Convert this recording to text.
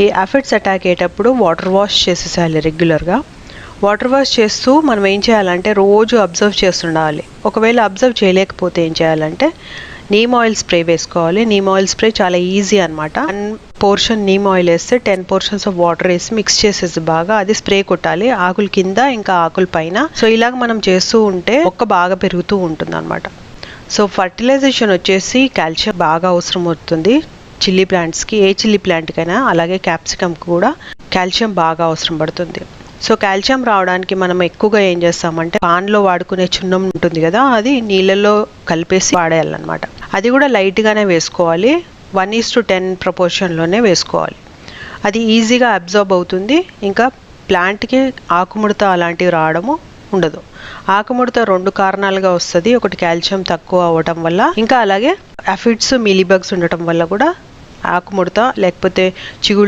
ఈ aphids attack అయ్యేటప్పుడు water wash చేసేసేయాలి రెగ్యులర్గా. వాటర్ వాష్ చేస్తూ మనం ఏం చేయాలంటే రోజు అబ్జర్వ్ చేస్తుండాలి. ఒకవేళ అబ్జర్వ్ చేయలేకపోతే ఏం చేయాలంటే నీమ్ ఆయిల్ స్ప్రే వేసుకోవాలి. నీమ్ ఆయిల్ స్ప్రే చాలా ఈజీ అనమాట. 1 పోర్షన్ నీమ్ ఆయిల్ వేస్తే 10 పోర్షన్స్ ఆఫ్ వాటర్ వేసి మిక్స్ చేసేసి బాగా అది స్ప్రే కొట్టాలి ఆకుల కింద ఇంకా ఆకుల పైన. సో ఇలాగ మనం చేస్తూ ఉంటే మొక్క బాగా పెరుగుతూ ఉంటుంది అనమాట. సో ఫర్టిలైజేషన్ వచ్చేసి కాల్షియం బాగా అవసరం అవుతుంది చిల్లీ ప్లాంట్స్కి. ఏ చిల్లీ ప్లాంట్కైనా అలాగే క్యాప్సికమ్కి కూడా కాల్షియం బాగా అవసరం పడుతుంది. సో కాల్షియం రావడానికి మనం ఎక్కువగా ఏం చేస్తామంటే పాన్లో వాడుకునే చున్నం ఉంటుంది కదా, అది నీళ్ళల్లో కలిపేసి వాడేయాలన్నమాట. అది కూడా లైట్గానే వేసుకోవాలి. 1:10 ప్రపోర్షన్లోనే వేసుకోవాలి. అది ఈజీగా అబ్జర్బ్ అవుతుంది. ఇంకా ప్లాంట్కి ఆకుముడత అలాంటివి రావడము ఉండదు. ఆకుముడత 2 కారణాలుగా వస్తుంది. ఒకటి కాల్షియం తక్కువ అవ్వటం వల్ల, ఇంకా అలాగే అఫిడ్స్ మీలీబగ్స్ ఉండటం వల్ల కూడా ఆకుముడత లేకపోతే చిగుళ్ళు